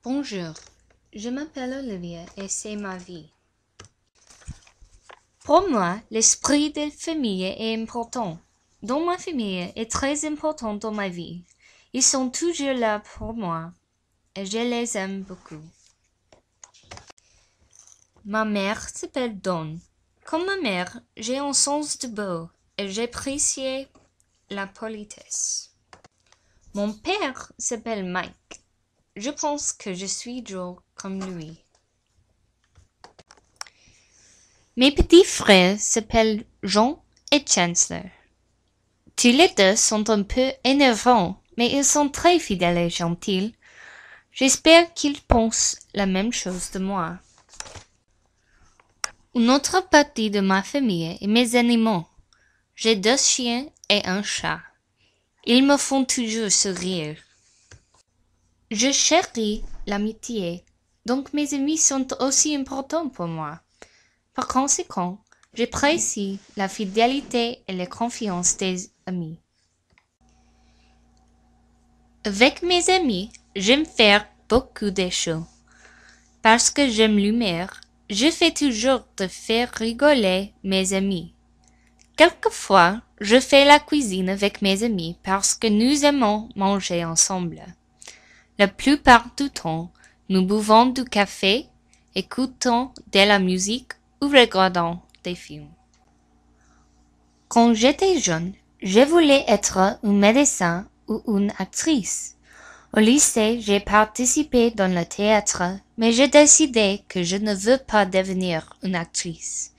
Bonjour, je m'appelle Olivia et c'est ma vie. Pour moi, l'esprit de famille est important. Donc ma famille est très importante dans ma vie. Ils sont toujours là pour moi et je les aime beaucoup. Ma mère s'appelle Dawn. Comme ma mère, j'ai un sens du beau et j'apprécie la politesse. Mon père s'appelle Mike. Je pense que je suis drôle comme lui. Mes petits frères s'appellent Jean et Chancellor. Tous les deux sont un peu énervants, mais ils sont très fidèles et gentils. J'espère qu'ils pensent la même chose de moi. Une autre partie de ma famille est mes animaux. J'ai 2 chiens et un chat. Ils me font toujours sourire. Je chéris l'amitié, donc mes amis sont aussi importants pour moi. Par conséquent, j'apprécie la fidélité et la confiance des amis. Avec mes amis, j'aime faire beaucoup de choses. Parce que j'aime l'humour, je fais toujours de faire rigoler mes amis. Quelquefois, je fais la cuisine avec mes amis parce que nous aimons manger ensemble. La plupart du temps, nous buvons du café, écoutons de la musique ou regardons des films. Quand j'étais jeune, je voulais être un médecin ou une actrice. Au lycée, j'ai participé dans le théâtre, mais j'ai décidé que je ne veux pas devenir une actrice.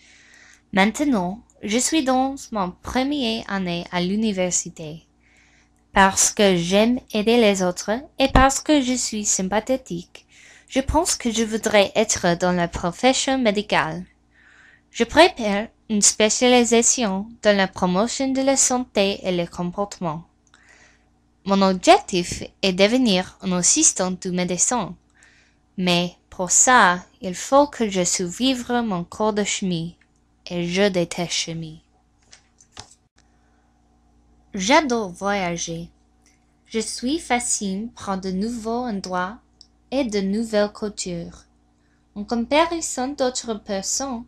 Maintenant, je suis dans mon première année à l'université. Parce que j'aime aider les autres et parce que je suis sympathique, je pense que je voudrais être dans la profession médicale. Je prépare une spécialisation dans la promotion de la santé et le comportement. Mon objectif est devenir un assistant du médecin. Mais pour ça, il faut que je suive mon cours de chimie. Et je déteste chimie. J'adore voyager. Je suis fascinée par de nouveaux endroits et de nouvelles cultures. En comparaison d'autres personnes,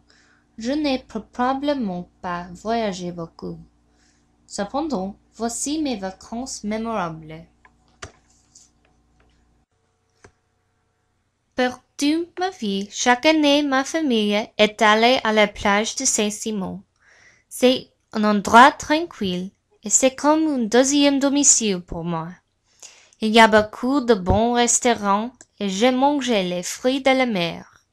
je n'ai probablement pas voyagé beaucoup. Cependant, voici mes vacances mémorables. Pour toute ma vie, chaque année, ma famille est allée à la plage de Saint-Simon. C'est un endroit tranquille et c'est comme un deuxième domicile pour moi. Il y a beaucoup de bons restaurants et j'ai mangé les fruits de la mer.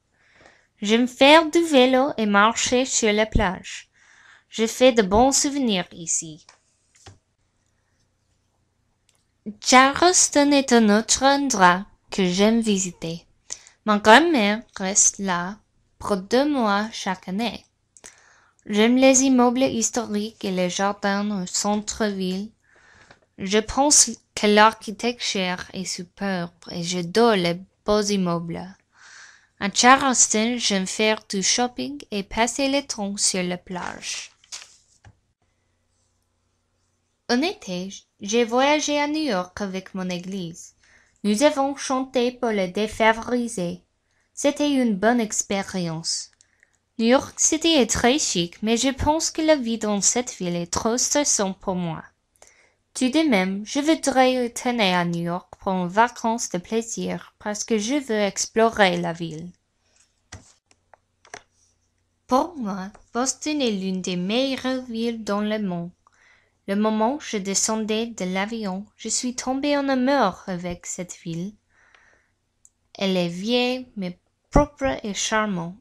J'aime faire du vélo et marcher sur la plage. Je fais de bons souvenirs ici. Charleston est un autre endroit que j'aime visiter. Ma grand-mère reste là pour 2 mois chaque année. J'aime les immeubles historiques et les jardins au centre-ville. Je pense que l'architecture est superbe et j'adore les beaux immeubles. À Charleston, j'aime faire du shopping et passer le temps sur la plage. En été, j'ai voyagé à New York avec mon église. Nous avons chanté pour le défavoriser. C'était une bonne expérience. New York City est très chic, mais je pense que la vie dans cette ville est trop stressante pour moi. Tout de même, je voudrais retourner à New York pour une vacance de plaisir parce que je veux explorer la ville. Pour moi, Boston est l'une des meilleures villes dans le monde. Le moment où je descendais de l'avion, je suis tombée en amour avec cette ville. Elle est vieille, mais propre et charmante.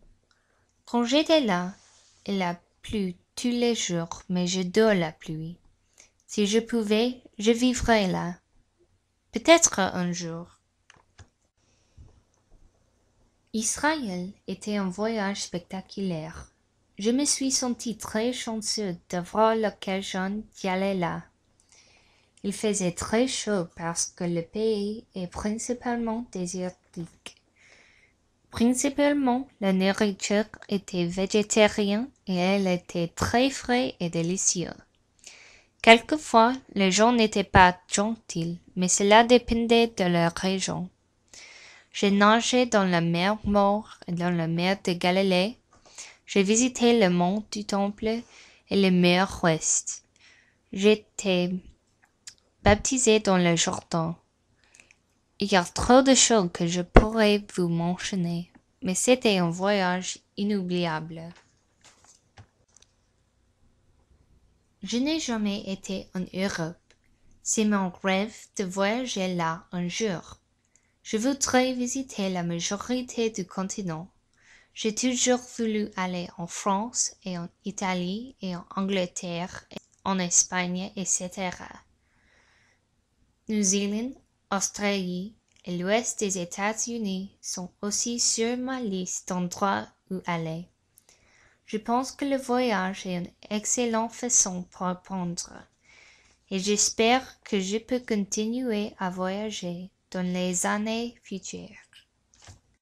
Quand j'étais là, il a plu tous les jours, mais j'adore la pluie. Si je pouvais, je vivrais là. Peut-être un jour. Israël était un voyage spectaculaire. Je me suis senti très chanceux d'avoir l'occasion d'y aller là. Il faisait très chaud parce que le pays est principalement désertique. Principalement, la nourriture était végétarienne et elle était très fraîche et délicieuse. Quelquefois, les gens n'étaient pas gentils, mais cela dépendait de leur région. J'ai nagé dans la mer Morte et dans la mer de Galilée. J'ai visité le mont du Temple et le mer Ouest. J'ai été baptisé dans le Jourdain. Il y a trop de choses que je pourrais vous mentionner, mais c'était un voyage inoubliable. Je n'ai jamais été en Europe. C'est mon rêve de voyager là un jour. Je voudrais visiter la majorité du continent. J'ai toujours voulu aller en France et en Italie et en Angleterre et en Espagne, etc. New Zealand, Australie et l'ouest des États-Unis sont aussi sur ma liste d'endroits où aller. Je pense que le voyage est une excellente façon pour apprendre, et j'espère que je peux continuer à voyager dans les années futures.